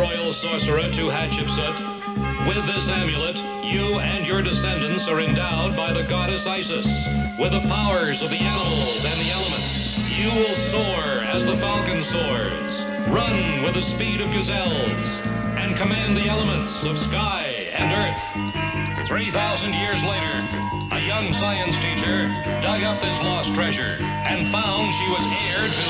royal sorcerer to Hatshepsut, with this amulet, you and your descendants are endowed by the goddess Isis with the powers of the animals and the elements. You will soar as the falcon soars, run with the speed of gazelles, and command the elements of sky and earth. 3,000 years later, a young science teacher dug up this lost treasure and found she was heir to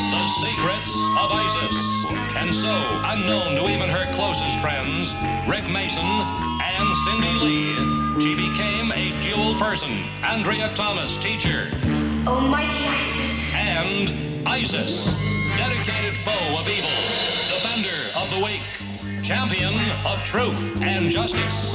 the secrets of Isis. And so, unknown to even her closest friends, Rick Mason and Cindy Lee, she became a dual person. Andrea Thomas, teacher. Almighty Isis. And Isis, dedicated foe of evil, defender of the weak, champion of truth and justice.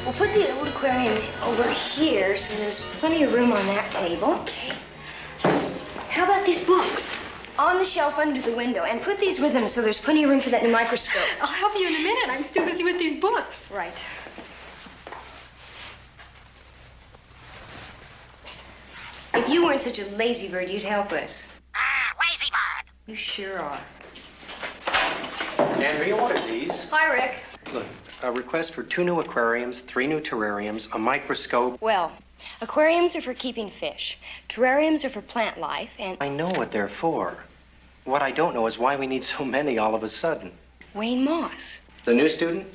We'll put the old aquarium over here so there's plenty of room on that table. Okay. How about these books? On the shelf under the window. And put these with them so there's plenty of room for that new microscope. I'll help you in a minute. I'm still busy with these books. Right. If you weren't such a lazy bird, you'd help us. Lazy bird. You sure are. Andrea, what are these? Hi, Rick. Look, a request for 2 new aquariums, 3 new terrariums, a microscope. Well, aquariums are for keeping fish. Terrariums are for plant life, and... I know what they're for. What I don't know is why we need so many all of a sudden. Wayne Moss. The new student?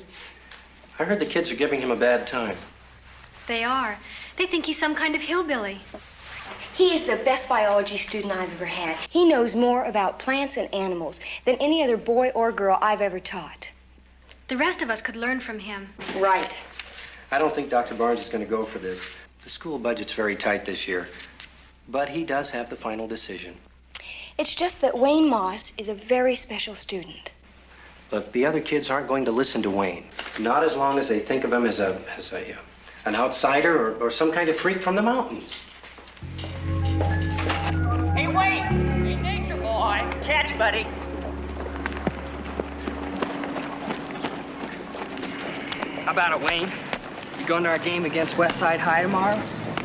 I heard the kids are giving him a bad time. They are. They think he's some kind of hillbilly. He is the best biology student I've ever had. He knows more about plants and animals than any other boy or girl I've ever taught. The rest of us could learn from him. Right. I don't think Dr. Barnes is going to go for this. The school budget's very tight this year. But he does have the final decision. It's just that Wayne Moss is a very special student. Look, the other kids aren't going to listen to Wayne. Not as long as they think of him as an outsider or some kind of freak from the mountains. Hey, Wayne. Hey, nature boy. Catch, buddy. How about it, Wayne? You going to our game against West Side High tomorrow?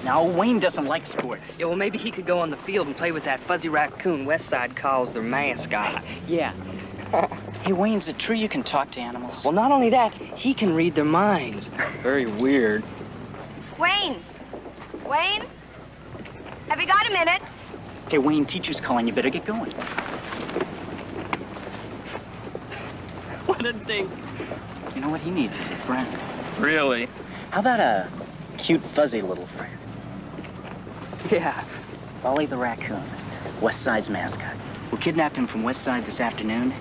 No, Wayne doesn't like sports. Yeah, well, maybe he could go on the field and play with that fuzzy raccoon West Side calls their mascot. Yeah. Hey, Wayne, is it true you can talk to animals? Well, not only that, he can read their minds. Very weird. Wayne! Wayne? Have you got a minute? Hey, Wayne, teacher's calling. You better get going. What a dink. You know what he needs is a friend. Really? How about a cute, fuzzy little friend? Yeah. Ollie the raccoon, West Side's mascot. We'll kidnap him from West Side this afternoon.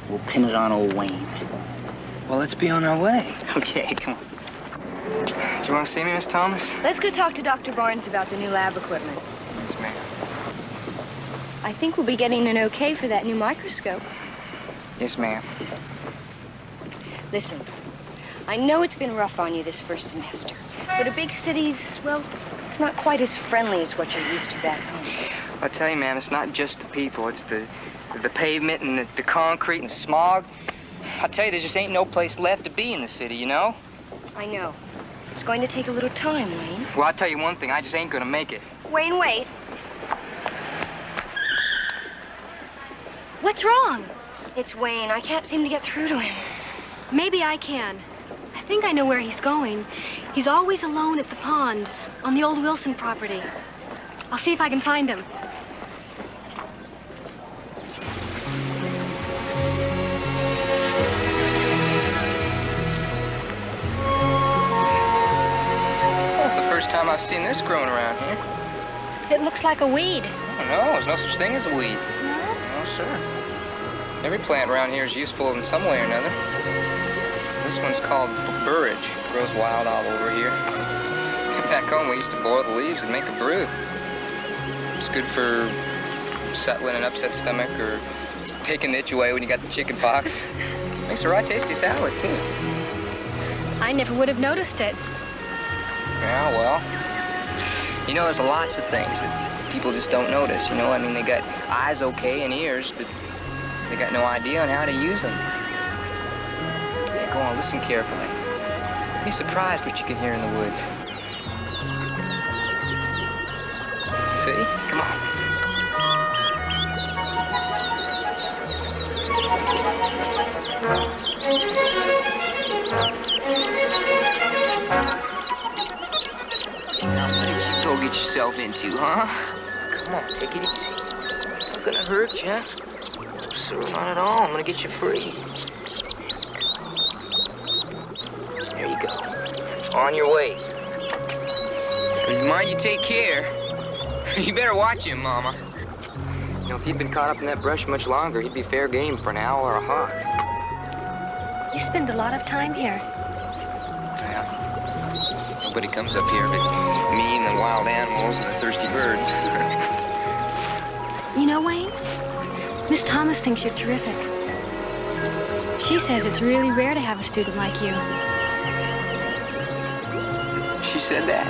We'll pin it on old Wayne. Well, let's be on our way. Okay, come on. Do you want to see me, Miss Thomas? Let's go talk to Dr. Barnes about the new lab equipment. Yes, ma'am. I think we'll be getting an okay for that new microscope. Yes, ma'am. Listen, I know it's been rough on you this first semester, but a big city's, well, it's not quite as friendly as what you're used to back home. I tell you, ma'am, it's not just the people. It's the pavement and the concrete and the smog. I tell you, there just ain't no place left to be in the city, you know? I know. It's going to take a little time, Wayne. Well, I'll tell you one thing. I just ain't gonna make it. Wayne, wait. What's wrong? It's Wayne. I can't seem to get through to him. Maybe I can. I think I know where he's going. He's always alone at the pond on the old Wilson property. I'll see if I can find him. Well, it's the first time I've seen this growing around here. It looks like a weed. Oh, no, there's no such thing as a weed. No? No, sir. Every plant around here is useful in some way or another. This one's called burridge. It grows wild all over here. Back home, we used to boil the leaves and make a brew. It's good for settling an upset stomach or taking the itch away when you got the chicken pox. Makes a right tasty salad, too. I never would have noticed it. Yeah, well, you know, there's lots of things that people just don't notice, you know? I mean, they got eyes okay and ears, but they got no idea on how to use them. Yeah, go on, listen carefully. Be surprised what you can hear in the woods. See? Come on. Now, what did you go get yourself into, huh? Come on, take it easy. It's not gonna hurt you. No, sir, not at all. I'm gonna get you free. There you go. On your way. Mind you take care. You better watch him, Mama. You know, if he'd been caught up in that brush much longer, he'd be fair game for an owl or a hawk. You spend a lot of time here. Yeah. Nobody comes up here but me and the wild animals and the thirsty birds. You know, Wayne, Miss Thomas thinks you're terrific. She says it's really rare to have a student like you. She said that?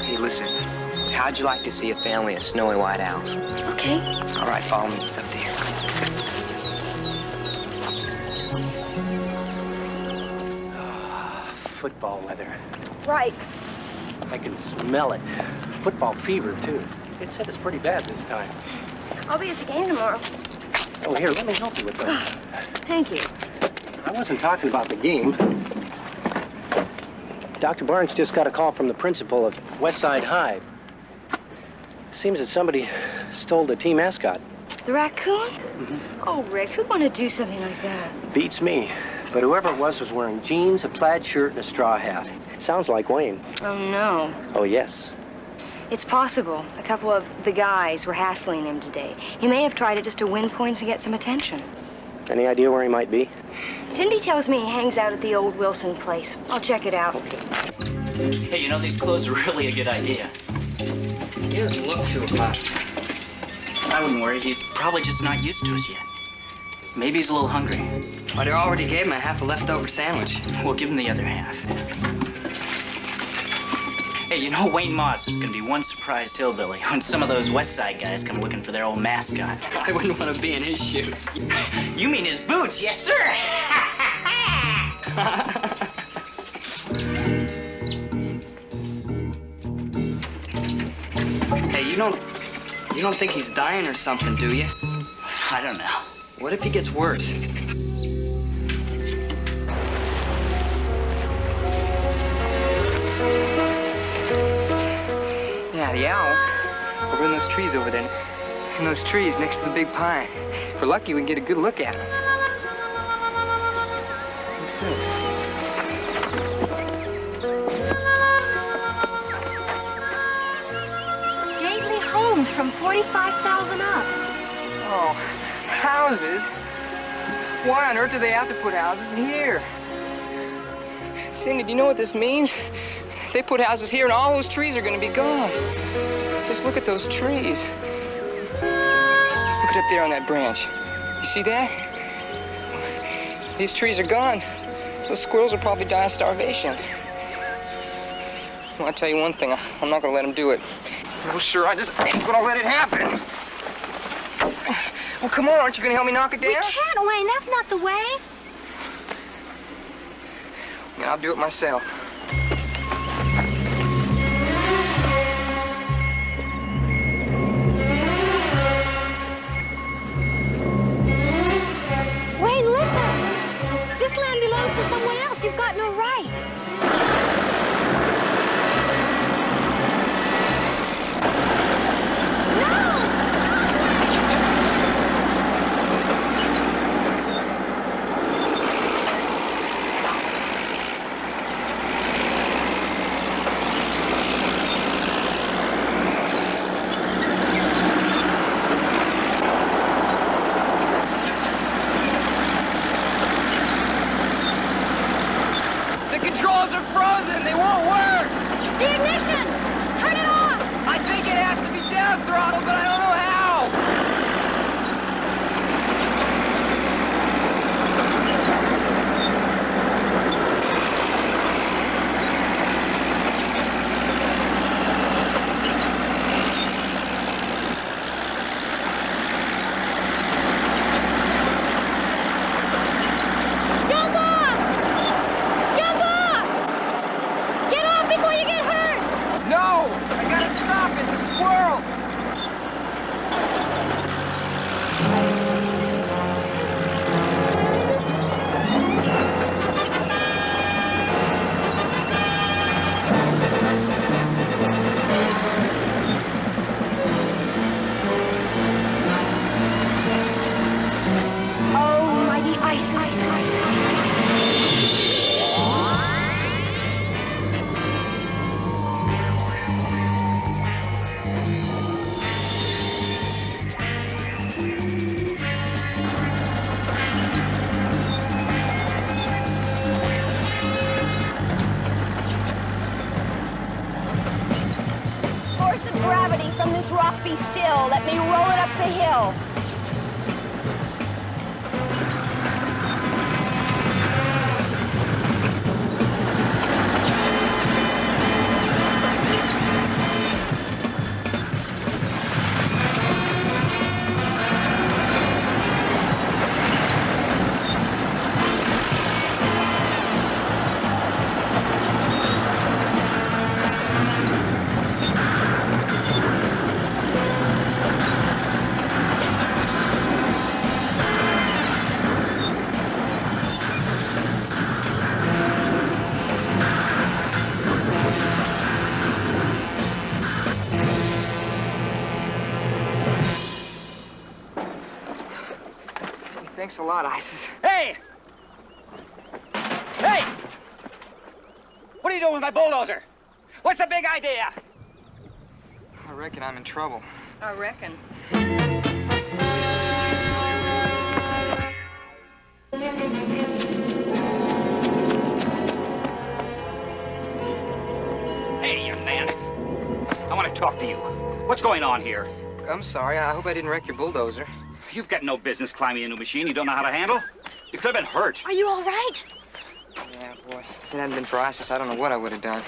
Hey, listen. How'd you like to see a family of snowy white owls? Okay. All right, follow me. It's up there. Football weather. Right. I can smell it. Football fever, too. It said it's pretty bad this time. I'll be at the game tomorrow. Oh, here, let me help you with that. Thank you. I wasn't talking about the game. Dr. Barnes just got a call from the principal of Westside High. Seems that somebody stole the team mascot. The raccoon? Mm-hmm. Oh, Rick, who'd want to do something like that? Beats me. But whoever it was wearing jeans, a plaid shirt, and a straw hat. It sounds like Wayne. Oh, no. Oh, yes. It's possible. A couple of the guys were hassling him today. He may have tried it just to win points and get some attention. Any idea where he might be? Cindy tells me he hangs out at the old Wilson place. I'll check it out. Hey, you know, these clothes are really a good idea. He doesn't look too hot. I wouldn't worry. He's probably just not used to us yet. Maybe he's a little hungry. But I already gave him a half a leftover sandwich. We'll give him the other half. Hey, you know Wayne Moss is gonna be one surprised hillbilly when some of those West Side guys come looking for their old mascot. I wouldn't want to be in his shoes. You mean his boots? Yes, sir! Hey, you don't think he's dying or something, do you? I don't know. What if he gets worse? Yeah, the owls. Over in those trees over there. In those trees next to the big pine. If we're lucky, we can get a good look at them. What's this? Stately homes from 45,000 up. Oh, houses? Why on earth do they have to put houses here? Cindy, do you know what this means? They put houses here and all those trees are gonna be gone. Just look at those trees. Look at up there on that branch. You see that? These trees are gone. Those squirrels will probably die of starvation. Well, I'll tell you one thing, I'm not gonna let them do it. No, sure, I just ain't gonna let it happen. Well, come on, aren't you gonna help me knock it down? We can't, Wayne. That's not the way. Yeah, I'll do it myself. Wayne, listen. This land belongs to someone else. You've got no right. Be still. Let me roll it up the hill. Thanks a lot, Isis. Hey! Hey! What are you doing with my bulldozer? What's the big idea? I reckon I'm in trouble. I reckon. Hey, young man. I want to talk to you. What's going on here? I'm sorry. I hope I didn't wreck your bulldozer. You've got no business climbing into a machine you don't know how to handle. You could have been hurt. Are you all right? Yeah, boy. If it hadn't been for Isis, I don't know what I would have done.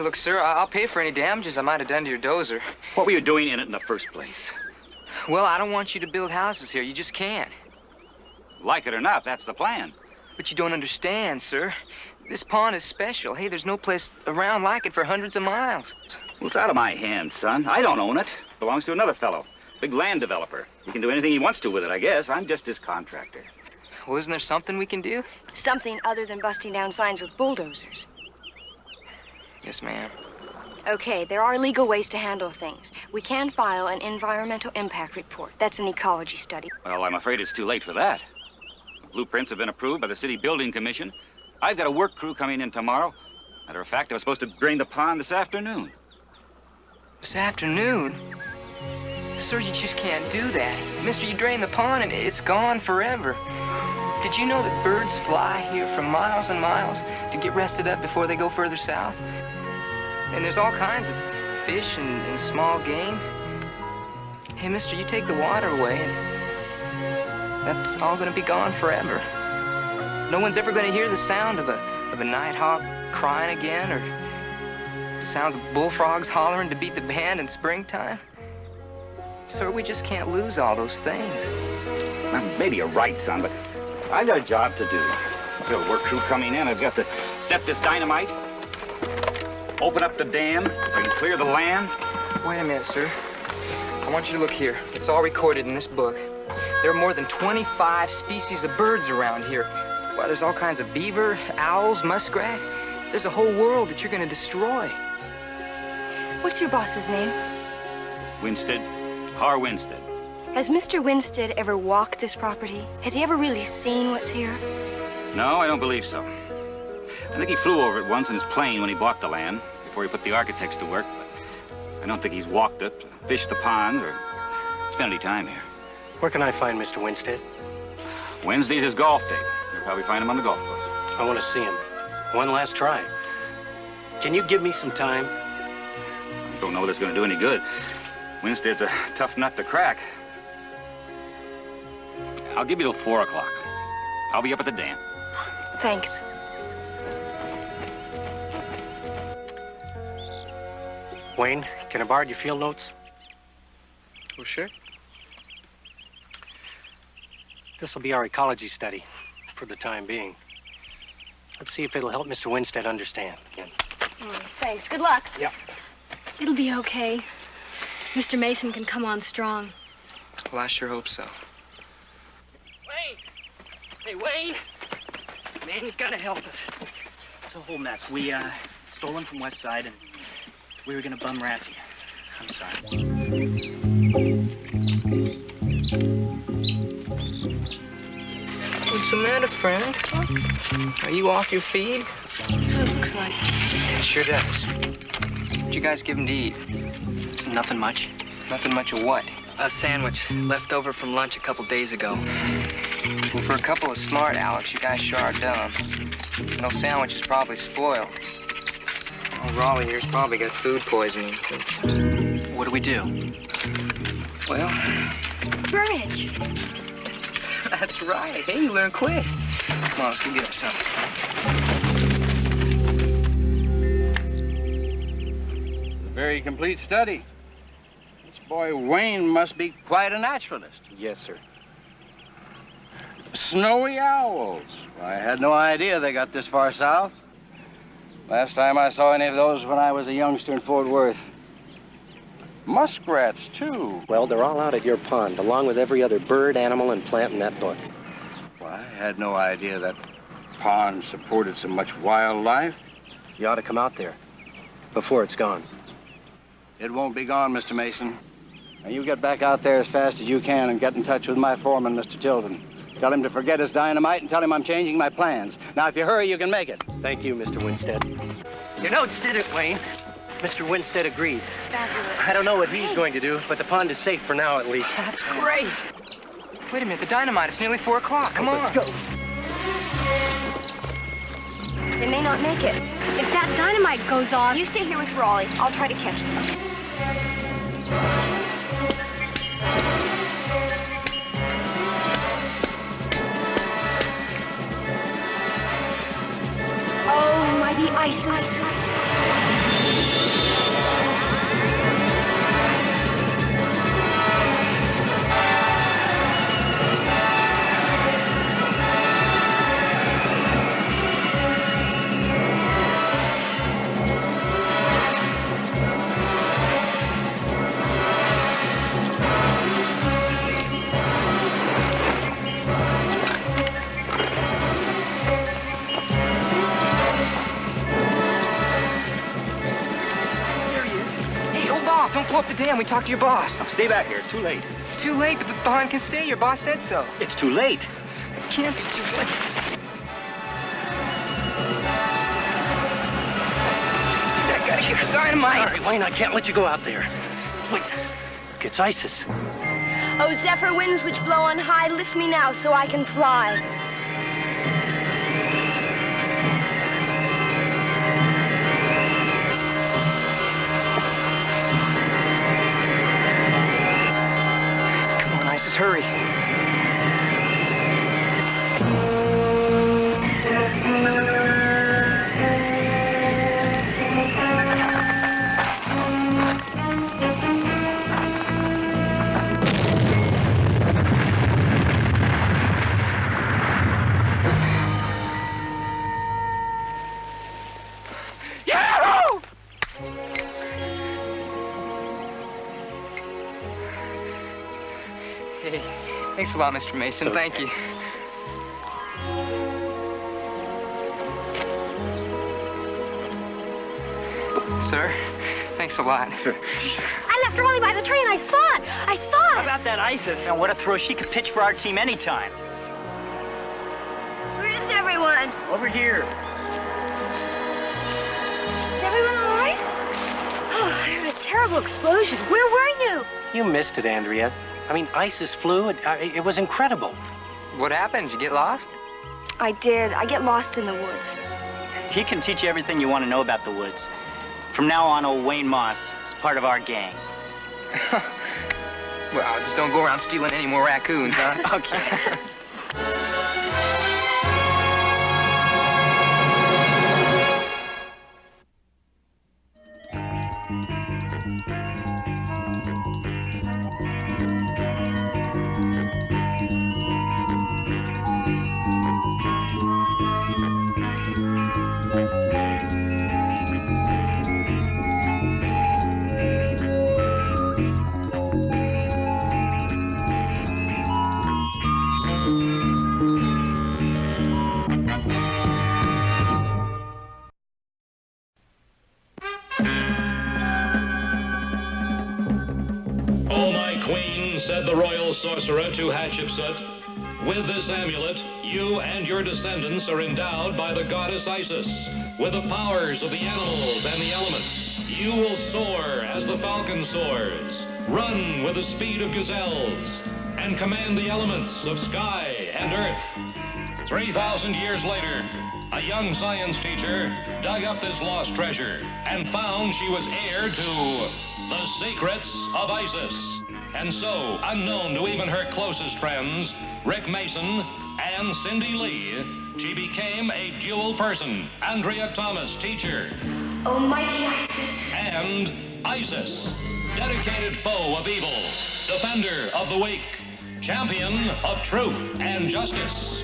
Look, sir, I'll pay for any damages I might have done to your dozer. What were you doing in it in the first place? Well, I don't want you to build houses here. You just can't. Like it or not, that's the plan. But you don't understand, sir. This pond is special. Hey, there's no place around like it for hundreds of miles. Well, it's out of my hands, son. I don't own it. It belongs to another fellow. Big land developer. He can do anything he wants to with it, I guess. I'm just his contractor. Well, isn't there something we can do? Something other than busting down signs with bulldozers. Yes, ma'am. Okay, there are legal ways to handle things. We can file an environmental impact report. That's an ecology study. Well, I'm afraid it's too late for that. The blueprints have been approved by the City Building Commission. I've got a work crew coming in tomorrow. Matter of fact, I was supposed to drain the pond this afternoon. This afternoon? Sir, you just can't do that. Mister, you drain the pond and it's gone forever. Did you know that birds fly here for miles and miles to get rested up before they go further south? And there's all kinds of fish and small game. Hey, mister, you take the water away and that's all gonna be gone forever. No one's ever gonna hear the sound of a nighthawk crying again or the sounds of bullfrogs hollering to beat the band in springtime. Sir, we just can't lose all those things. Well, maybe you're right, son, but I've got a job to do. I've got a work crew coming in. I've got to set this dynamite, open up the dam so I can clear the land. Wait a minute, sir. I want you to look here. It's all recorded in this book. There are more than 25 species of birds around here. Well, there's all kinds of beaver, owls, muskrat. There's a whole world that you're going to destroy. What's your boss's name? Winstead. Har Winstead. Has Mr. Winstead ever walked this property? Has he ever really seen what's here? No, I don't believe so. I think he flew over it once in his plane when he bought the land, before he put the architects to work, but I don't think he's walked it, fished the pond, or spent any time here. Where can I find Mr. Winstead? Wednesday's his golf day. You'll probably find him on the golf course. I want to see him. One last try. Can you give me some time? I don't know whether it's going to do any good. Winstead's a tough nut to crack. I'll give you till 4 o'clock. I'll be up at the dam. Thanks. Wayne, can I borrow your field notes? Well, sure. This will be our ecology study for the time being. Let's see if it'll help Mr. Winstead understand. Thanks. Good luck. Yeah. It'll be okay. Mr. Mason can come on strong. Well, I sure hope so. Wayne! Hey, Wayne! Man, you gotta help us. It's a whole mess. We, stole him from West Side, and we were gonna bum rap you. I'm sorry. What's the matter, friend? Are you off your feed? That's what it looks like. It sure does. What'd you guys give him to eat? Nothing much. Nothing much of what? A sandwich left over from lunch a couple days ago. Well, for a couple of smart Alex, you guys sure are dumb. You know, sandwich is probably spoiled. Oh, Raleigh here's probably got food poisoning. What do we do? Well, Burridge. that's right. Hey, you learn quick. Come on, let's go get him something. A very complete study. This boy Wayne must be quite a naturalist. Yes, sir. Snowy owls. I had no idea they got this far south. Last time I saw any of those when I was a youngster in Fort Worth. Muskrats, too. Well, they're all out at your pond, along with every other bird, animal, and plant in that book. Well, I had no idea that pond supported so much wildlife. You ought to come out there before it's gone. It won't be gone, Mr. Mason. Now, you get back out there as fast as you can and get in touch with my foreman, Mr. Tilden. Tell him to forget his dynamite and tell him I'm changing my plans. Now, if you hurry, you can make it. Thank you, Mr. Winstead. Your notes did it, Wayne. Mr. Winstead agreed. Fabulous. I don't know what he's going to do, but the pond is safe for now, at least. That's great. Wait a minute, the dynamite. It's nearly 4 o'clock. Come on. Let's go. They may not make it. If that dynamite goes off... You stay here with Raleigh. I'll try to catch them. Oh, mighty Isis. Don't blow up the dam. We talked to your boss. Stay back here. It's too late. It's too late, but the pond can stay. Your boss said so. It's too late. It can't be too late. I gotta get the dynamite. Sorry, Wayne, I can't let you go out there. Wait, look, it's Isis. Oh, zephyr winds which blow on high, lift me now so I can fly. Isis, hurry. Yahoo! Hey, thanks a lot, Mr. Mason. Thank you. Sir, thanks a lot. I left Raleigh by the train. I saw it. I saw How it. about that Isis? Now, what a throw. She could pitch for our team anytime. Where is everyone? Over here. Is everyone all right? Oh, I heard a terrible explosion. Where were you? You missed it, Andrea. I mean, Isis flew. It was incredible. What happened? Did you get lost? I did. I get lost in the woods. He can teach you everything you want to know about the woods. From now on, old Wayne Moss is part of our gang. Well, just don't go around stealing any more raccoons, huh? Okay. royal sorcerer to Hatshepsut. With this amulet, you and your descendants are endowed by the goddess Isis with the powers of the animals and the elements. You will soar as the falcon soars, run with the speed of gazelles, and command the elements of sky and earth. 3,000 years later, a young science teacher dug up this lost treasure and found she was heir to the secrets of Isis. And so, unknown to even her closest friends, Rick Mason and Cindy Lee, she became a dual person. Andrea Thomas, teacher. Almighty Isis. And Isis, dedicated foe of evil, defender of the weak, champion of truth and justice.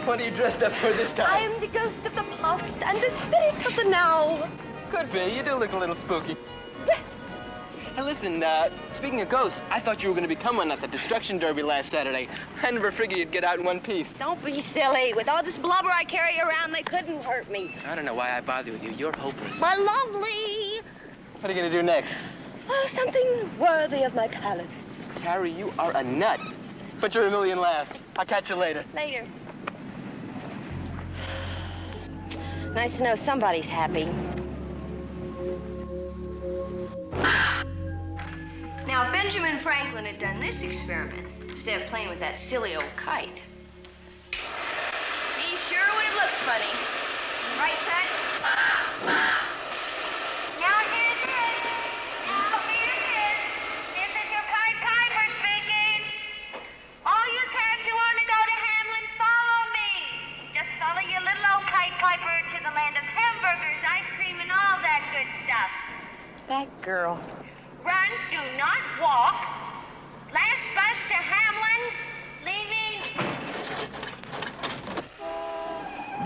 What are you dressed up for this time? I am the ghost of the past and the spirit of the now. Could be. You do look a little spooky. Hey, listen, speaking of ghosts, I thought you were going to become one at the Destruction Derby last Saturday. I never figured you'd get out in one piece. Don't be silly. With all this blubber I carry around, they couldn't hurt me. I don't know why I bother with you. You're hopeless. My lovely. What are you going to do next? Oh, something worthy of my calories. Carrie, you are a nut. But you're a million laughs. I'll catch you later. Later. Nice to know somebody's happy. Now, if Benjamin Franklin had done this experiment instead of playing with that silly old kite, he sure would have looked funny. Right, son? Now here's it. Now here's it. This is your Pied Piper speaking. All you cats who want to go to Hamlin, follow me. Just follow your little old Pied Piper to the land of hamburgers, ice cream, and all that good stuff. That girl. Run, do not walk. Last bus to Hamlin, leaving.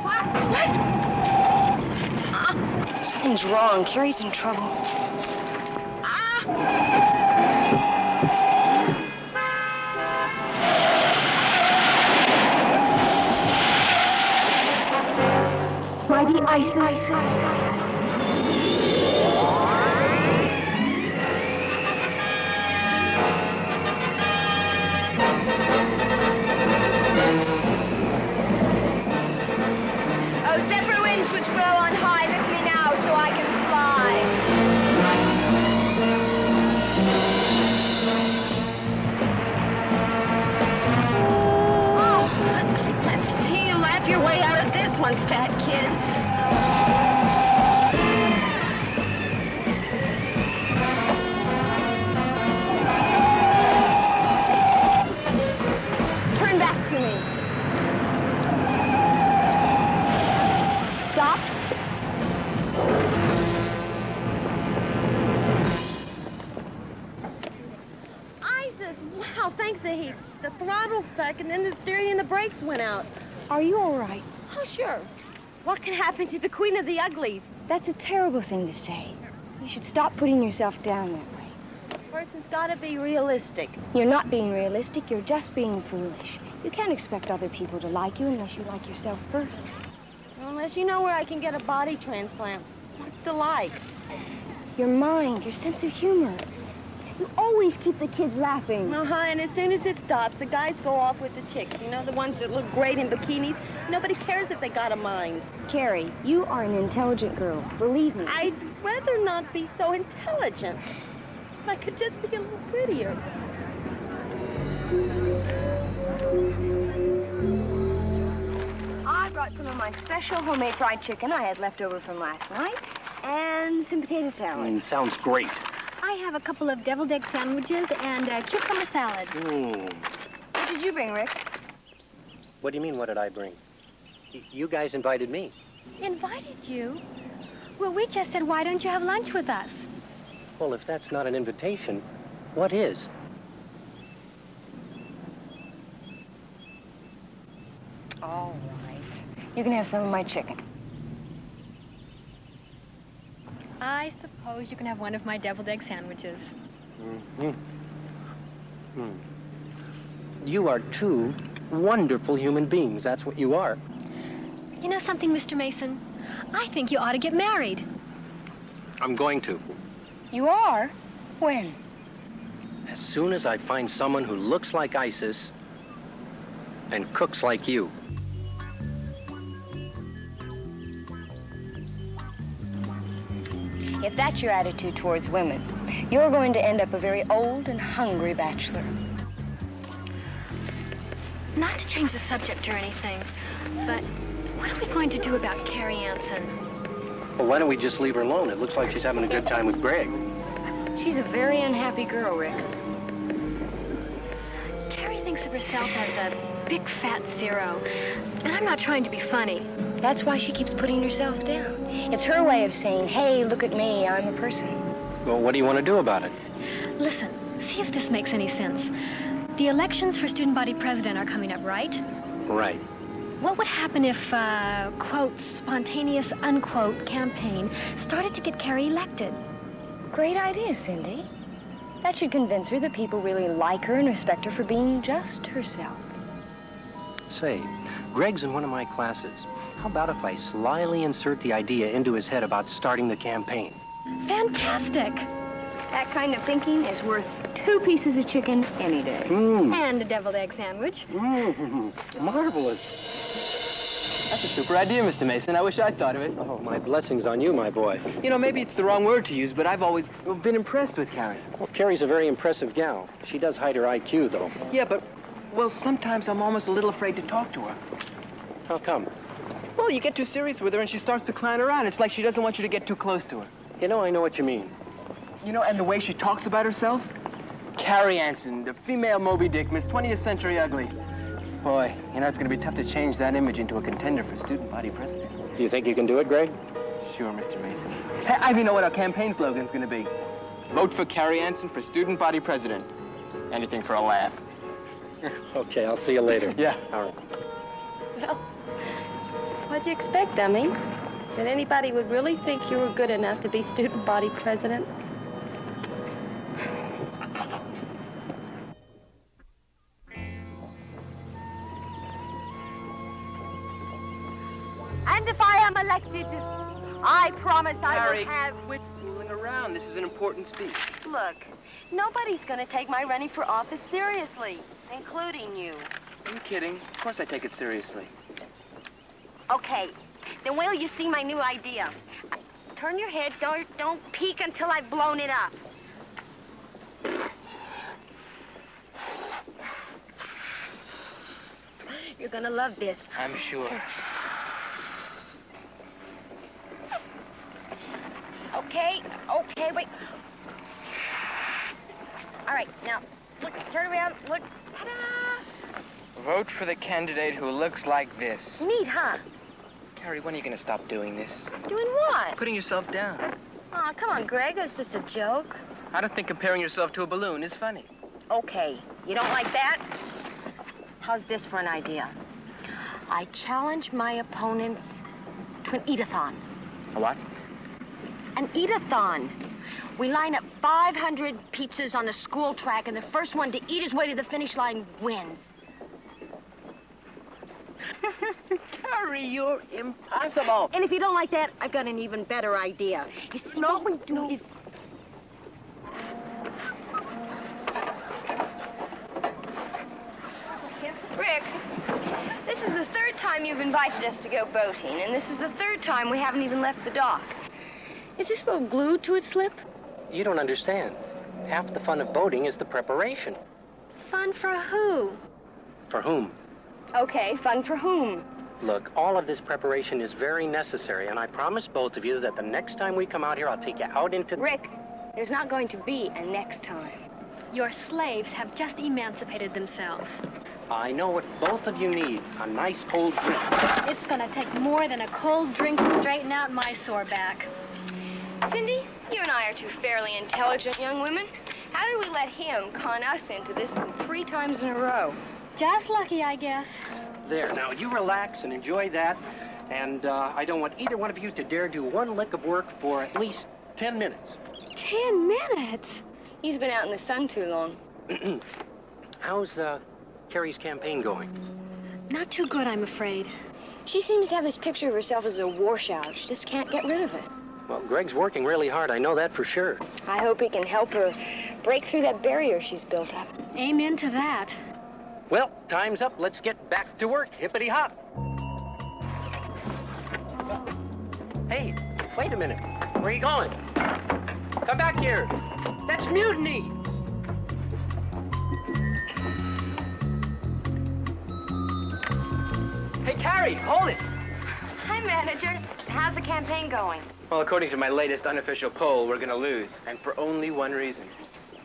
What? Something's wrong. Carrie's in trouble. Mighty Isis. Oh, zephyr winds which blow on high, lift me now so I can fly. Oh, let's see you laugh your way out of this one, fat kid. Turn back to me. Stop. Isis, wow, thanks a heap. The throttle's stuck and then the steering and the brakes went out. Are you all right? Oh, sure. What can happen to the Queen of the Uglies? That's a terrible thing to say. You should stop putting yourself down that way. A person's gotta be realistic. You're not being realistic, you're just being foolish. You can't expect other people to like you unless you like yourself first. Unless you know where I can get a body transplant. What's to like? Your mind, your sense of humor. You always keep the kids laughing. And as soon as it stops, the guys go off with the chicks. You know, the ones that look great in bikinis. Nobody cares if they got a mind. Carrie, you are an intelligent girl. Believe me. I'd rather not be so intelligent. If I could just be a little prettier. I brought some of my special homemade fried chicken I had left over from last night, and some potato salad. Sounds great. I have a couple of deviled egg sandwiches and a cucumber salad. What did you bring, Rick? What do you mean, what did I bring? You guys invited me. Invited you? Well, we just said, why don't you have lunch with us? Well, if that's not an invitation, what is? All right. You can have some of my chicken. I suppose you can have one of my deviled egg sandwiches. You are two wonderful human beings. That's what you are. You know something, Mr. Mason? I think you ought to get married. I'm going to. You are? When? As soon as I find someone who looks like Isis and cooks like you. If that's your attitude towards women, you're going to end up a very old and hungry bachelor. Not to change the subject or anything, but what are we going to do about Carrie Anson? Well, why don't we just leave her alone? It looks like she's having a good time with Greg. She's a very unhappy girl, Rick. Carrie thinks of herself as a big fat zero, and I'm not trying to be funny. That's why she keeps putting herself down. It's her way of saying, hey, look at me, I'm a person. Well, what do you want to do about it? Listen, see if this makes any sense. The elections for student body president are coming up, right? Right. What would happen if, quote, spontaneous, unquote, campaign started to get Carrie elected? Great idea, Cindy. That should convince her that people really like her and respect her for being just herself. Say, Greg's in one of my classes. How about if I slyly insert the idea into his head about starting the campaign? Fantastic! That kind of thinking is worth 2 pieces of chicken any day. And a deviled egg sandwich. Marvelous. That's a super idea, Mr. Mason. I wish I'd thought of it. Oh, my blessings on you, my boy. You know, maybe it's the wrong word to use, but I've always been impressed with Carrie. Well, Carrie's a very impressive gal. She does hide her IQ, though. Yeah, but, well, sometimes I'm almost a little afraid to talk to her. How come? Well, you get too serious with her and she starts to clown around. It's like she doesn't want you to get too close to her. You know, I know what you mean. You know, and the way she talks about herself? Carrie Anson, the female Moby Dick, Miss 20th Century Ugly. Boy, you know, it's going to be tough to change that image into a contender for student body president. Do you think you can do it, Greg? Sure, Mr. Mason. Hey, I even know what our campaign slogan's going to be. Vote for Carrie Anson for student body president. Anything for a laugh. Okay, I'll see you later. Yeah. All right. Well, what'd you expect, dummy? That anybody would really think you were good enough to be student body president? And if I am elected, I promise I will have... Quit fooling around. This is an important speech. Look, nobody's gonna take my running for office seriously, including you. Are you kidding? Of course I take it seriously. Okay, then wait till you see my new idea. Turn your head, don't peek until I've blown it up. You're gonna love this. I'm sure. Okay, wait. All right, now, look, turn around, look, ta-da! Vote for the candidate who looks like this. Neat, huh? Carrie, when are you going to stop doing this? Doing what? Putting yourself down. Oh, come on, Greg, it's just a joke. I don't think comparing yourself to a balloon is funny. Okay, you don't like that? How's this for an idea? I challenge my opponents to an eat-a-thon. A what? An eat-a-thon. We line up 500 pizzas on a school track, and the first one to eat his way to the finish line wins. Carrie, you're impossible. And if you don't like that, I've got an even better idea. You see, what we do is... Rick, this is the 3rd time you've invited us to go boating, and this is the 3rd time we haven't even left the dock. Is this boat glued to its slip? You don't understand. Half the fun of boating is the preparation. Fun for who? For whom? Okay, fun for whom? Look, all of this preparation is very necessary, and I promise both of you that the next time we come out here, I'll take you out into... Rick, there's not going to be a next time. Your slaves have just emancipated themselves. I know what both of you need. A nice cold drink. It's gonna take more than a cold drink to straighten out my sore back. Cindy, you and I are two fairly intelligent young women. How did we let him con us into this 3 times in a row? Just lucky, I guess. There, now, you relax and enjoy that. And I don't want either one of you to dare do one lick of work for at least 10 minutes. 10 minutes? He's been out in the sun too long. How's Carrie's campaign going? Not too good, I'm afraid. She seems to have this picture of herself as a washout. She just can't get rid of it. Well, Greg's working really hard. I know that for sure. I hope he can help her break through that barrier she's built up. Amen to that. Well, time's up. Let's get back to work. Hippity hop. Hey, wait a minute. Where are you going? Come back here. That's mutiny. Hey, Carrie, hold it. Hi, manager. How's the campaign going? Well, according to my latest unofficial poll, we're gonna lose, and for only one reason.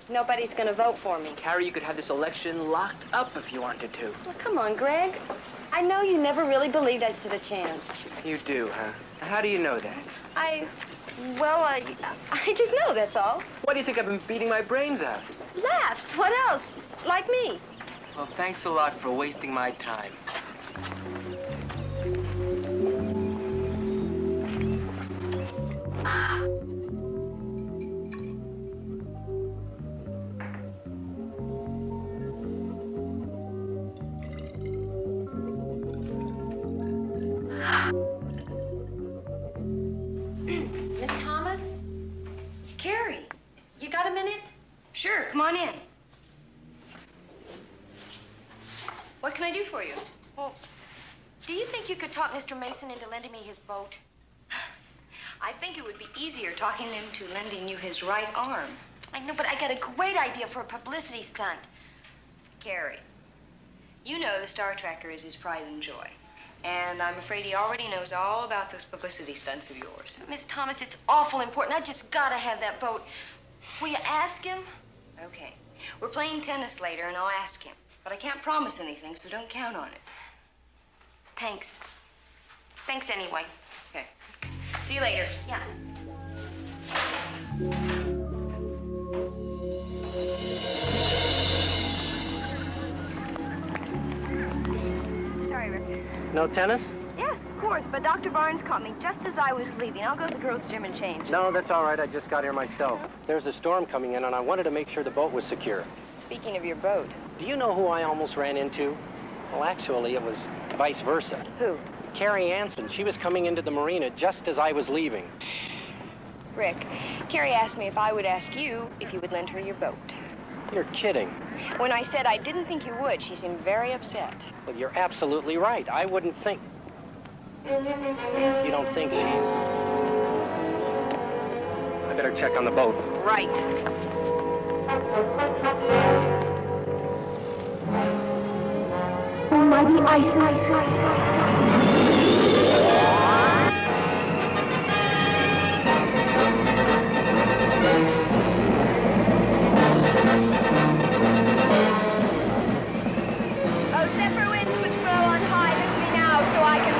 Nobody's gonna vote for me. Carrie, you could have this election locked up if you wanted to. Well, come on, Greg. I know you never really believed I stood a chance. You do, huh? How do you know that? I just know, that's all. Why do you think I've been beating my brains out? Laughs. What else? Like me. Well, thanks a lot for wasting my time. Miss Thomas? Carrie, you got a minute? Sure, come on in. What can I do for you? Well, do you think you could talk Mr. Mason into lending me his boat? I think it would be easier talking him to lending you his right arm. I know, but I got a great idea for a publicity stunt. Carrie, you know the Star Tracker is his pride and joy. And I'm afraid he already knows all about those publicity stunts of yours. Miss Thomas, it's awful important. I just gotta have that boat. Will you ask him? Okay. We're playing tennis later, and I'll ask him. But I can't promise anything, so don't count on it. Thanks. Thanks anyway. Okay. See you later. Yeah. Sorry, Rick. No tennis? Yes, of course, but Dr. Barnes caught me just as I was leaving. I'll go to the girls' gym and change. No, that's all right. I just got here myself. There's a storm coming in, and I wanted to make sure the boat was secure. Speaking of your boat. Do you know who I almost ran into? Well, actually, it was vice versa. Who? Carrie Anson. She was coming into the marina just as I was leaving. Rick, Carrie asked me if I would ask you if you would lend her your boat. You're kidding. When I said I didn't think you would, she seemed very upset. Well, you're absolutely right. I wouldn't think... You don't think she... I better check on the boat. Right. Almighty Isis. Oh, zephyr winds which blow on high, lift me now so I can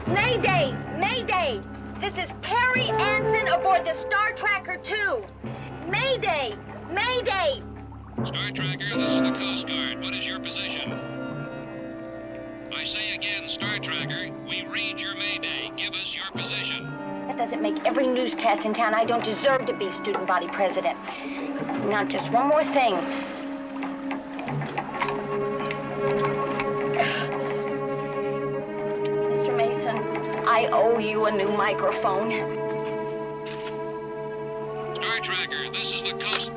Mayday! Mayday! This is Carrie Anson aboard the Star Tracker 2. Mayday! Mayday! Star Tracker, this is the Coast Guard. What is your position? I say again, Star Tracker, we read your mayday. Give us your position. That doesn't make every newscast in town. I don't deserve to be student body president. Now, just one more thing. Mr. Mason, I owe you a new microphone. Star Tracker, this is the Coast...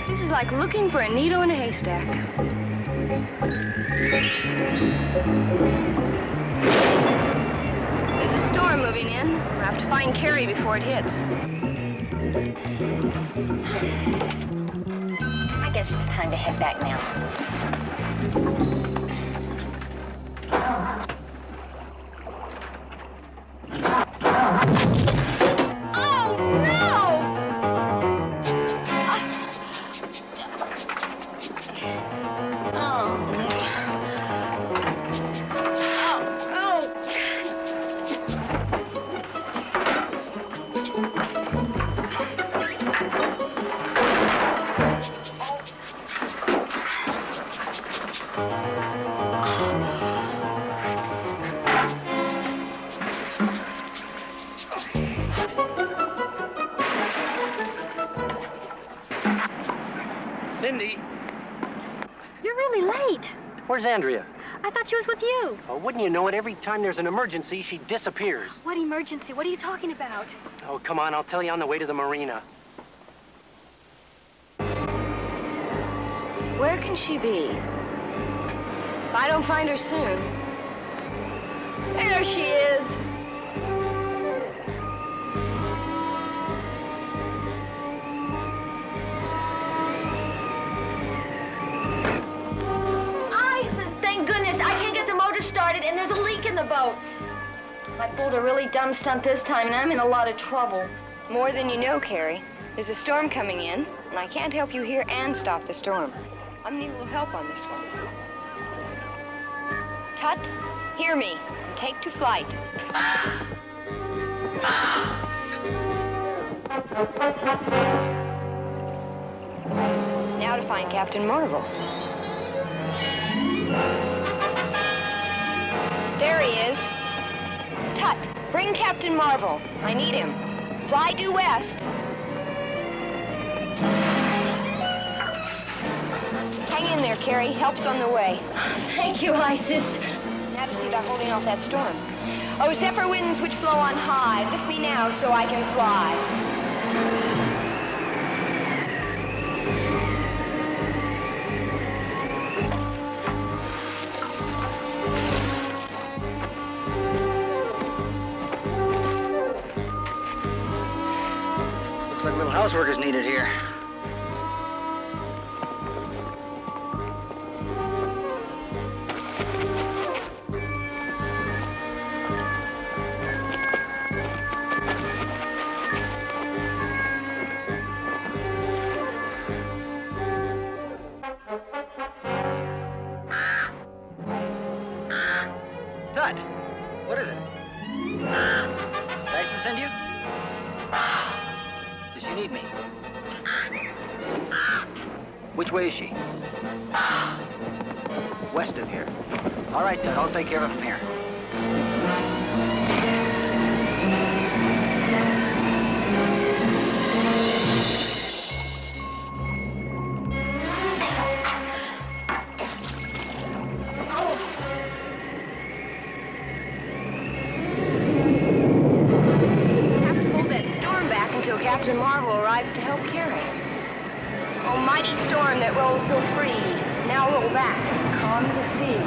This is like looking for a needle in a haystack. There's a storm moving in. We'll have to find Carrie before it hits. I guess it's time to head back now. Cindy. You're really late. Where's Andrea? I thought she was with you. Oh, wouldn't you know it? Every time there's an emergency, she disappears. What emergency? What are you talking about? Oh, come on. I'll tell you on the way to the marina. Where can she be? If I don't find her soon. There she is. Thank goodness, I can't get the motor started and there's a leak in the boat. I pulled a really dumb stunt this time and I'm in a lot of trouble. More than you know, Carrie. There's a storm coming in, and I can't help you here and stop the storm. I'm needing a little help on this one. Tut, hear me, and take to flight. Now to find Captain Marvel. There he is. Tut, bring Captain Marvel. I need him. Fly due west. Hang in there, Carrie. Help's on the way. Thank you, Isis. Now to see about holding off that storm. Oh, zephyr winds which blow on high, lift me now so I can fly. Looks like little housework is needed here. Tut, what is it? Did Isis send you? Does she need me? Which way is she? West of here. All right, Tut, I'll take care of it from here. Captain Marvel arrives to help Carrie. Oh, mighty storm that rolls so free, now roll back and calm the sea.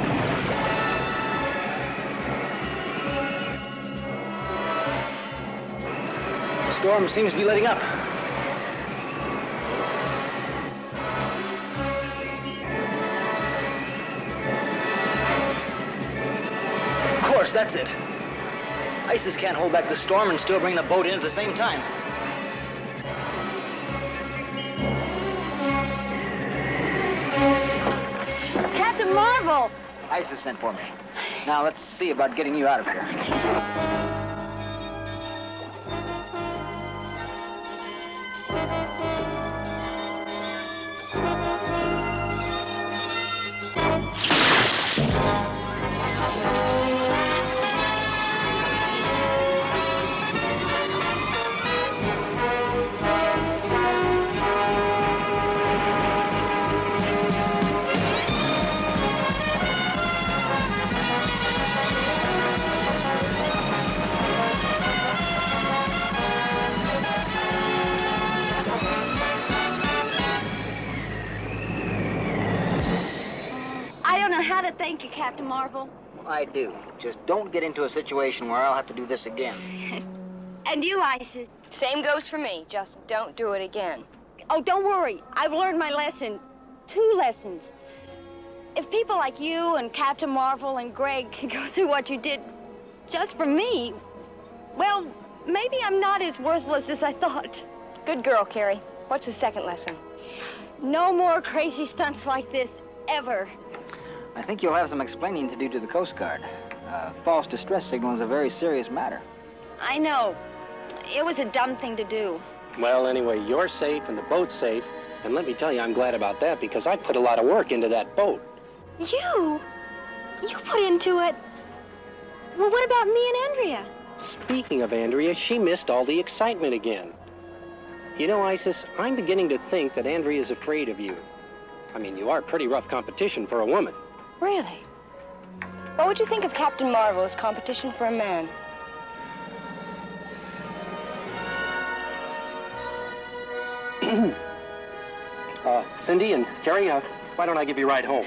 The storm seems to be letting up. Of course, that's it. Isis can't hold back the storm and still bring the boat in at the same time. Captain Marvel! Isis sent for me. Now let's see about getting you out of here. How to thank you, Captain Marvel. I do. Just don't get into a situation where I'll have to do this again. And you, Isis. Same goes for me. Just don't do it again. Oh, don't worry. I've learned my lesson. 2 lessons. If people like you and Captain Marvel and Greg can go through what you did just for me, well, maybe I'm not as worthless as I thought. Good girl, Carrie. What's the second lesson? No more crazy stunts like this, ever. I think you'll have some explaining to do to the Coast Guard. False distress signal is a very serious matter. I know. It was a dumb thing to do. Well, anyway, you're safe and the boat's safe. And let me tell you, I'm glad about that because I put a lot of work into that boat. You put into it. Well, what about me and Andrea? Speaking of Andrea, she missed all the excitement again. You know, Isis, I'm beginning to think that Andrea's afraid of you. I mean, you are pretty rough competition for a woman. Really? What would you think of Captain Marvel as competition for a man? Cindy and Carrie, why don't I give you a ride home?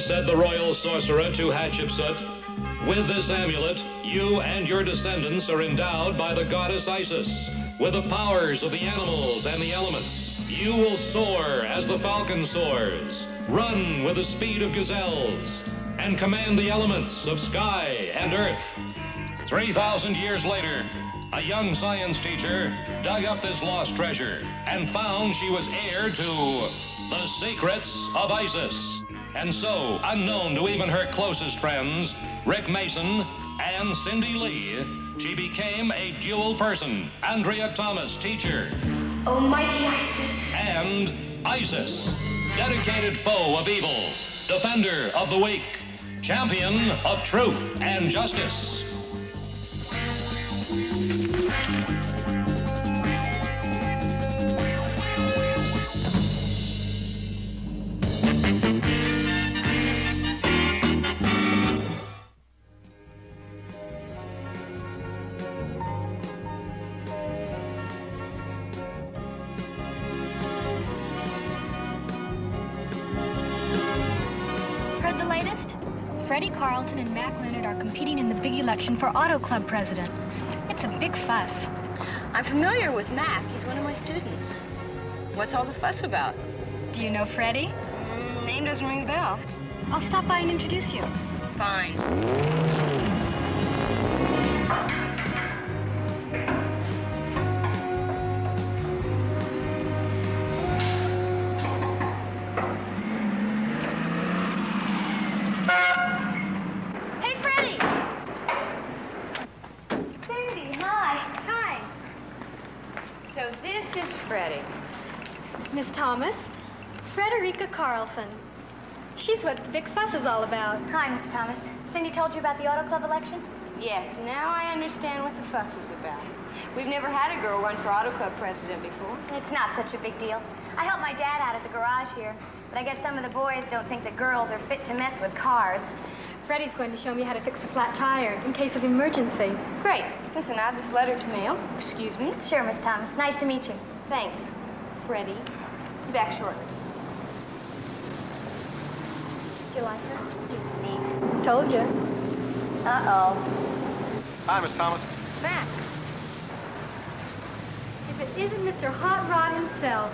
Said the royal sorcerer to Hatshepsut, with this amulet, you and your descendants are endowed by the goddess Isis with the powers of the animals and the elements. You will soar as the falcon soars, run with the speed of gazelles, and command the elements of sky and earth. 3,000 years later, a young science teacher dug up this lost treasure and found she was heir to the secrets of Isis. And so, unknown to even her closest friends, Rick Mason and Cindy Lee, she became a dual person. Andrea Thomas, teacher. Almighty Isis. And Isis, dedicated foe of evil, defender of the weak, champion of truth and justice. Freddie Carlton and Mac Leonard are competing in the big election for Auto Club president. It's a big fuss. I'm familiar with Mac. He's one of my students. What's all the fuss about? Do you know Freddie? Name doesn't ring a bell. I'll stop by and introduce you. Fine. Miss Thomas, Frederica Carlson. She's what the big fuss is all about. Hi, Miss Thomas. Cindy told you about the Auto Club election? Yes, now I understand what the fuss is about. We've never had a girl run for Auto Club president before. It's not such a big deal. I helped my dad out at the garage here, but I guess some of the boys don't think that girls are fit to mess with cars. Freddie's going to show me how to fix a flat tire in case of emergency. Great. Listen, I have this letter to mail. Excuse me. Sure, Miss Thomas. Nice to meet you. Thanks, Freddie. Be back shortly. Do you like her? She's neat. Told you. Uh-oh. Hi, Miss Thomas. Mac. If it isn't Mr. Hot Rod himself.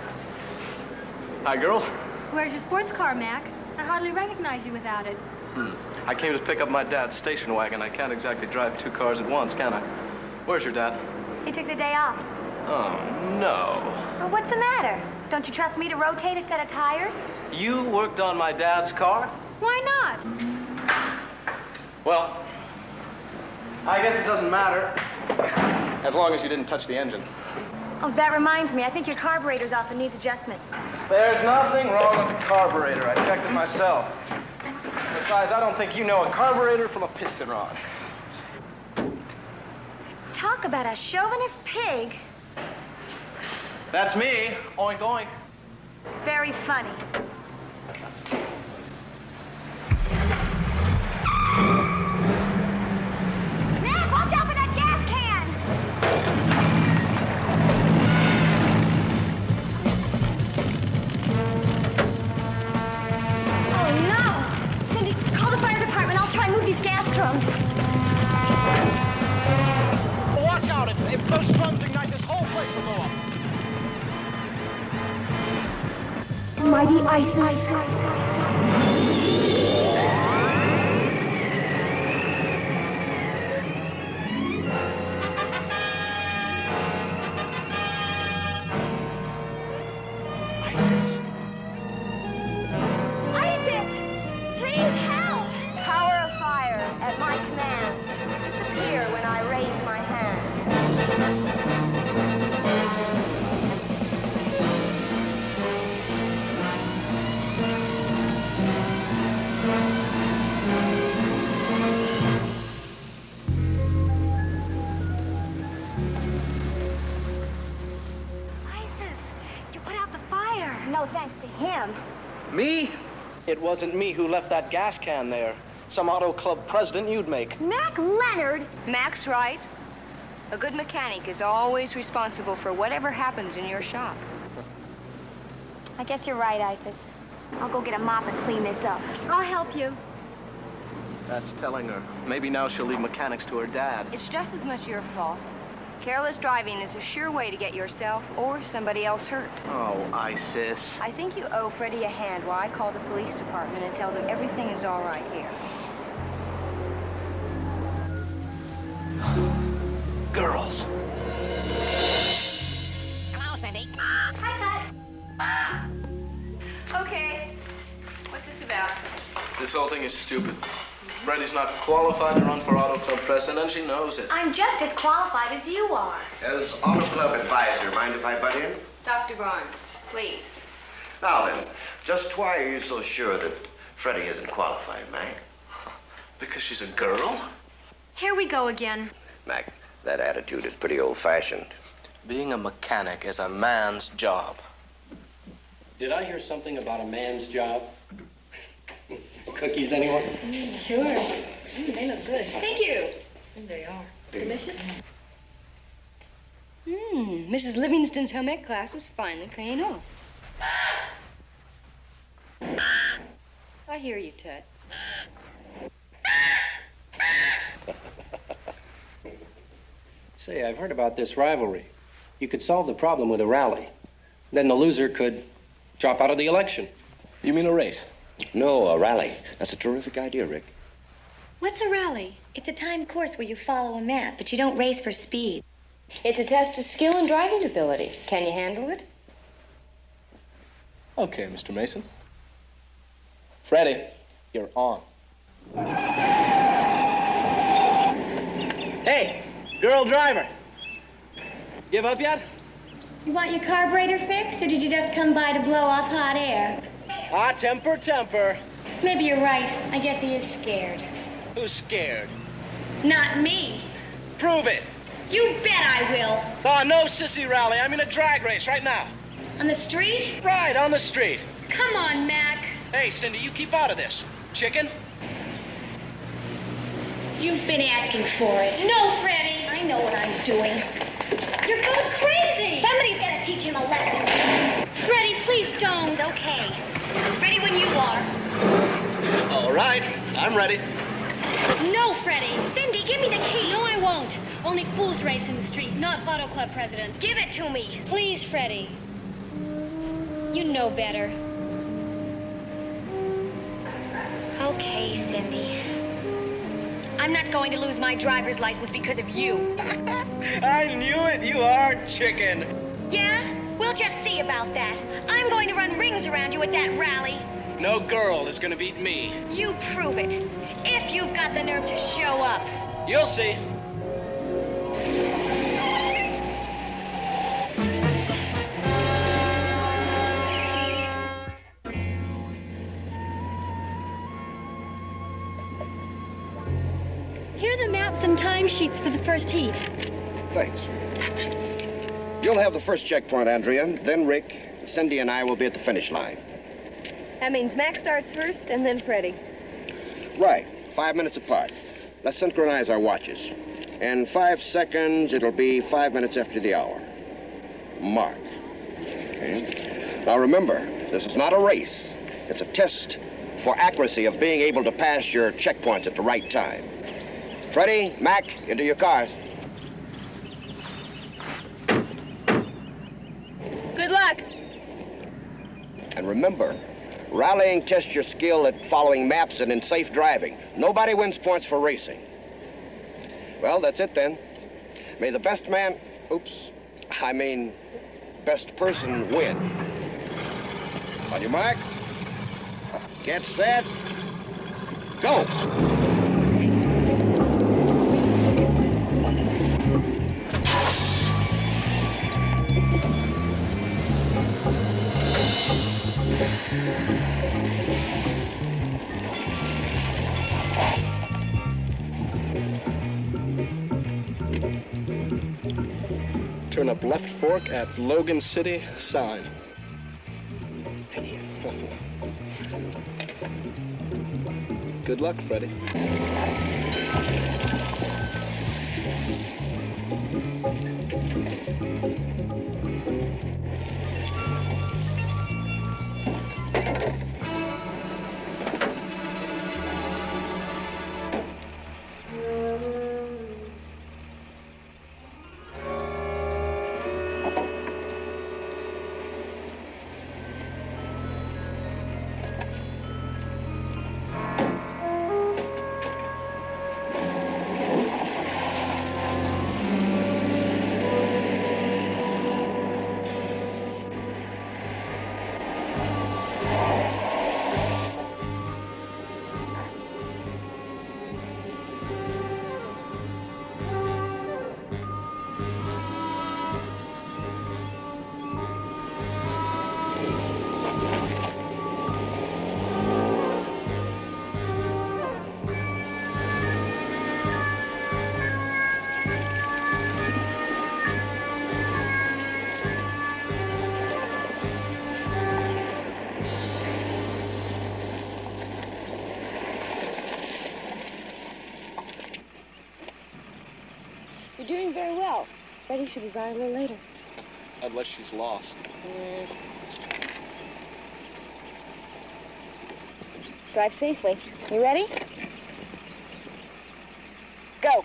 Hi, girls. Where's your sports car, Mac? I hardly recognize you without it. I came to pick up my dad's station wagon. I can't exactly drive 2 cars at once, can I? Where's your dad? He took the day off. Oh, no. Well, what's the matter? Don't you trust me to rotate a set of tires? You worked on my dad's car? Why not? Well, I guess it doesn't matter. As long as you didn't touch the engine. Oh, that reminds me. I think your carburetor's off and needs adjustment. There's nothing wrong with the carburetor. I checked it myself. Besides, I don't think you know a carburetor from a piston rod. Talk about a chauvinist pig. That's me. Oink, oink. Very funny. Ned, watch out for that gas can! Oh, no! Cindy, call the fire department. I'll try and move these gas drums. Watch out. If those drums ignite, this whole place will go up. Mighty Isis. Me? It wasn't me who left that gas can there. Some auto club president you'd make. Mac Leonard? Mac's right. A good mechanic is always responsible for whatever happens in your shop. I guess you're right, Isis. I'll go get a mop and clean this up. I'll help you. That's telling her. Maybe now she'll leave mechanics to her dad. It's just as much your fault. Careless driving is a sure way to get yourself or somebody else hurt. Oh, Isis. I think you owe Freddie a hand while I call the police department and tell them everything is all right here. Girls. Hello, Cindy. Hi, Tut. Okay. What's this about? This whole thing is stupid. Freddie's not qualified to run for Auto Club president, and she knows it. I'm just as qualified as you are. As Auto Club advisor, mind if I butt in? Dr. Barnes, please. Now then, just why are you so sure that Freddie isn't qualified, Mac? Because she's a girl? Here we go again. Mac, that attitude is pretty old-fashioned. Being a mechanic is a man's job. Did I hear something about a man's job? Cookies, anyone? Sure. They look good. Thank you. They are. Delicious. Mrs. Livingston's home ec class is finally paying off. I hear you, Tut. Say, I've heard about this rivalry. You could solve the problem with a rally. Then the loser could drop out of the election. You mean a race? No, a rally. That's a terrific idea, Rick. What's a rally? It's a timed course where you follow a map, but you don't race for speed. It's a test of skill and driving ability. Can you handle it? Okay, Mr. Mason. Freddie, you're on. Hey, girl driver. Give up yet? You want your carburetor fixed, or did you just come by to blow off hot air? Ah, temper. Maybe you're right. I guess he is scared. Who's scared? Not me. Prove it. You bet I will. Oh, no sissy rally. I'm in a drag race right now. On the street? Right, on the street. Come on, Mac. Hey, Cindy, you keep out of this. Chicken? You've been asking for it. No, Freddie. I know what I'm doing. You're going crazy. Somebody's got to teach him a lesson. Freddie, please don't. It's okay. Ready when you are. All right, I'm ready. No, Freddie. Cindy, give me the key. No, I won't. Only fools race in the street, not Auto Club president. Give it to me. Please, Freddie. You know better. Okay, Cindy. I'm not going to lose my driver's license because of you. I knew it. You are chicken. Yeah? We'll just see about that. I'm going to run rings around you at that rally. No girl is going to beat me. You prove it. If you've got the nerve to show up. You'll see. some timesheets for the first heat. Thanks. You'll have the first checkpoint, Andrea. Then Rick, Cindy, and I will be at the finish line. That means Mac starts first and then Freddie. Right. 5 minutes apart. Let's synchronize our watches. In 5 seconds, it'll be 5 minutes after the hour. Mark. Okay. Now remember, this is not a race. It's a test for accuracy of being able to pass your checkpoints at the right time. Freddie, Mac, into your cars. Good luck. And remember, rallying tests your skill at following maps and in safe driving. Nobody wins points for racing. Well, that's it then. May the best man, best person win. On your mark, get set, go. Turn up left fork at Logan City, sign. Good luck, Freddie. You're doing very well. Freddie should be by a little later. Unless she's lost. Drive safely. You ready? Go.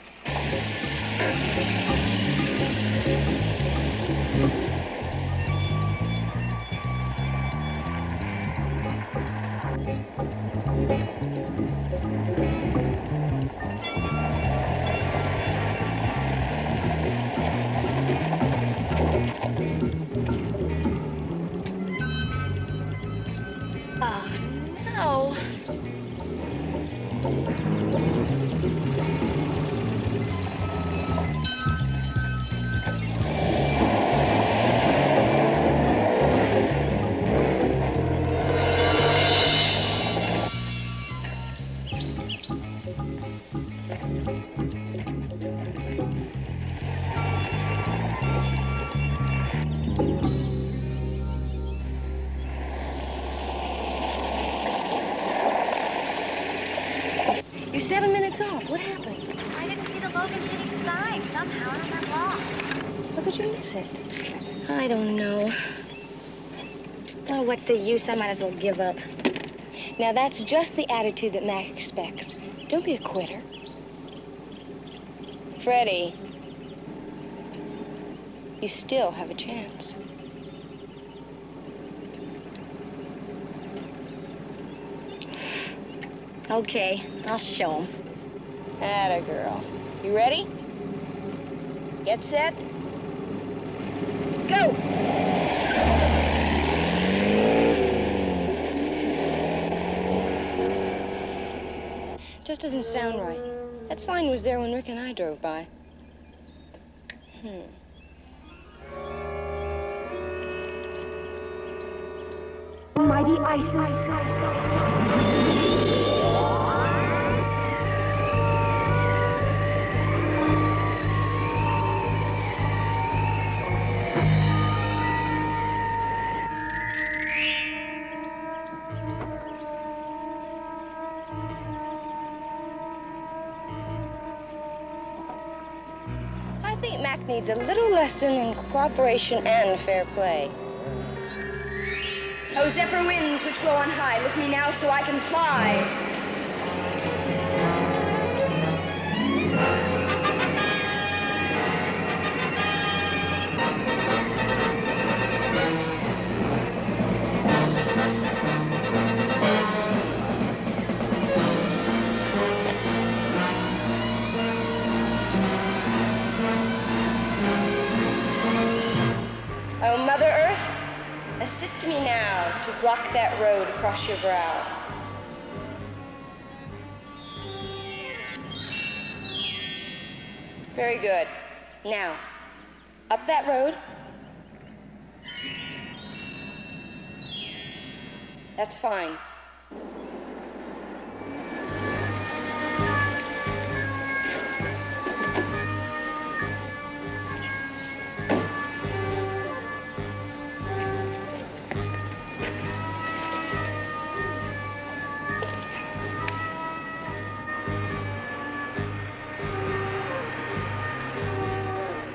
Oh, no. You're 7 minutes off. What happened? I didn't see the Logan City sign. Somehow I got lost. How could you miss it? I don't know. Oh, what's the use? I might as well give up. Now, that's just the attitude that Mac expects. Don't be a quitter. Freddie, you still have a chance. Okay, I'll show him. Atta girl. You ready? Get set. Go! Just doesn't sound right. That sign was there when Rick and I drove by. Mighty Isis. think Mac needs a little lesson in cooperation and fair play. Oh, zephyr winds which blow on high, lift me now so I can fly. Oh, Mother Earth, assist me now to block that road across your brow. Very good. Now, up that road. That's fine.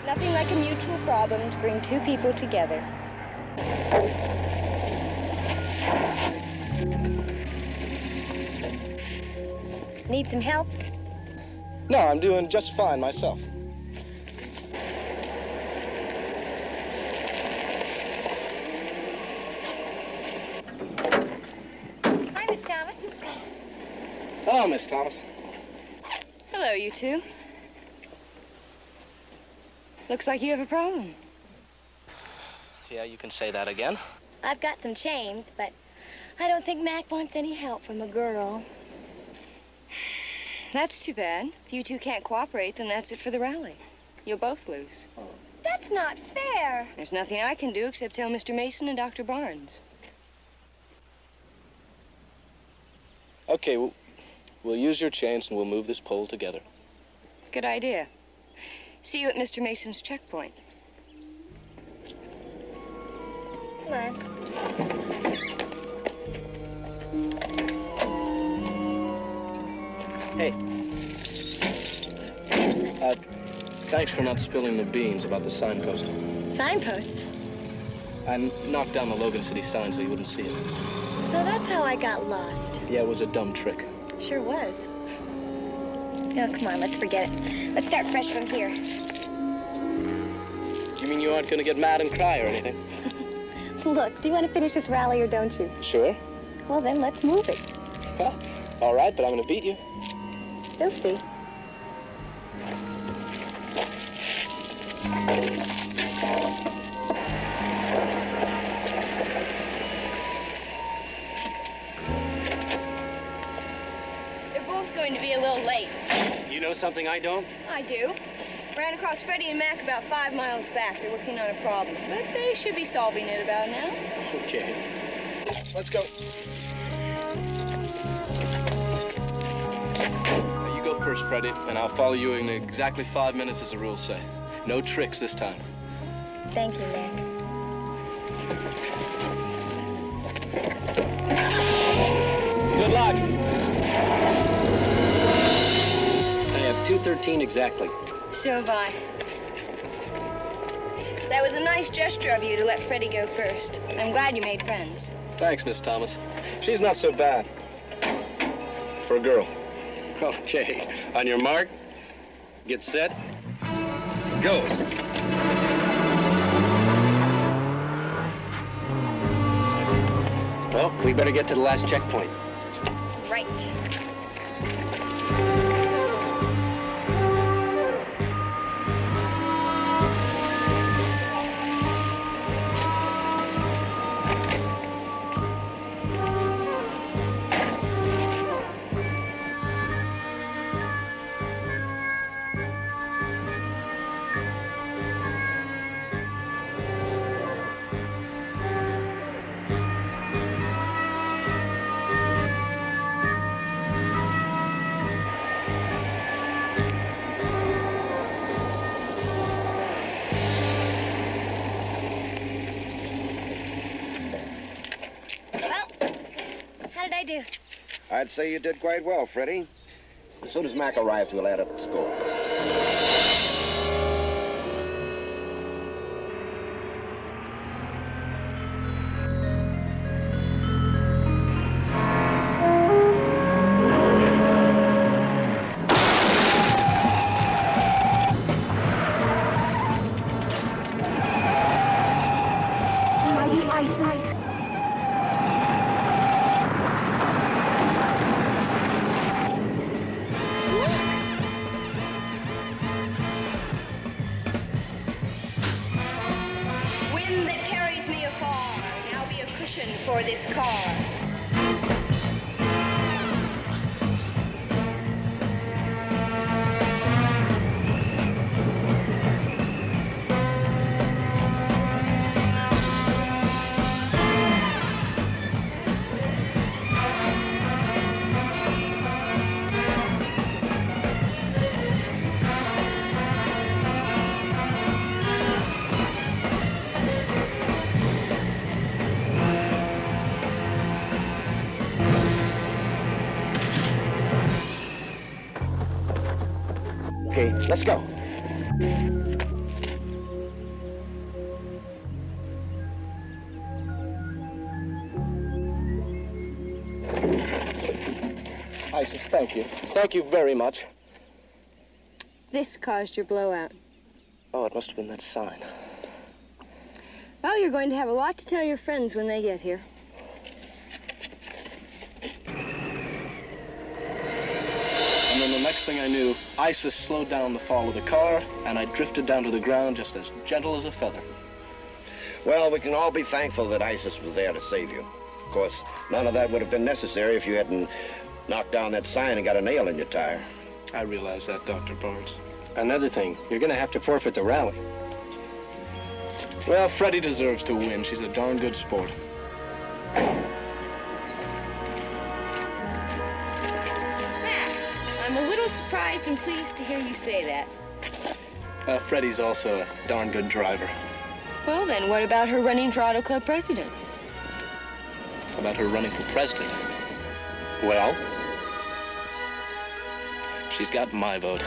Nothing like a mutual problem to bring two people together. Need some help? No, I'm doing just fine myself. Hi, Miss Thomas. Hello, Miss Thomas. Hello, you two. Looks like you have a problem. Yeah, you can say that again. I've got some chains, but I don't think Mac wants any help from a girl. That's too bad. If you two can't cooperate, then that's it for the rally. You'll both lose. That's not fair. There's nothing I can do except tell Mr. Mason and Dr. Barnes. Okay, we'll use your chains and we'll move this pole together. Good idea. See you at Mr. Mason's checkpoint. Come on. Hey. Thanks for not spilling the beans about the signpost. Signpost? I knocked down the Logan City sign so you wouldn't see it. So that's how I got lost. Yeah, it was a dumb trick. Sure was. Oh, come on, let's forget it. Let's start fresh from here. You mean you aren't going to get mad and cry or anything? Look, do you want to finish this rally or don't you? Sure. Well, then let's move it. Well, all right, but I'm going to beat you. You'll see. They're both going to be a little late. You know something I don't? I do. Ran across Freddie and Mac about 5 miles back. They're working on a problem, but they should be solving it about now. Okay. Let's go. Now you go first, Freddie, and I'll follow you in exactly 5 minutes as the rules say. No tricks this time. Thank you, Mac. Good luck. I have 2:13 exactly. So have I. That was a nice gesture of you to let Freddie go first. I'm glad you made friends. Thanks, Miss Thomas. She's not so bad. For a girl. Okay. On your mark, get set, go. Well, we better get to the last checkpoint. Right. I'd say you did quite well, Freddie. As soon as Mac arrives, we'll add up the score. for this car. Okay, let's go. Isis, thank you. Thank you very much. This caused your blowout. Oh, it must have been that sign. Well, you're going to have a lot to tell your friends when they get here. And then the next thing I knew, Isis slowed down the fall of the car, and I drifted down to the ground just as gentle as a feather. Well, we can all be thankful that Isis was there to save you. Of course, none of that would have been necessary if you hadn't knocked down that sign and got a nail in your tire. I realize that, Dr. Barnes. Another thing, you're going to have to forfeit the rally. Well, Freddie deserves to win. She's a darn good sport. I'm a little surprised and pleased to hear you say that. Freddie's also a darn good driver. Well, then, what about her running for Auto Club president? How about her running for president? Well, she's got my vote.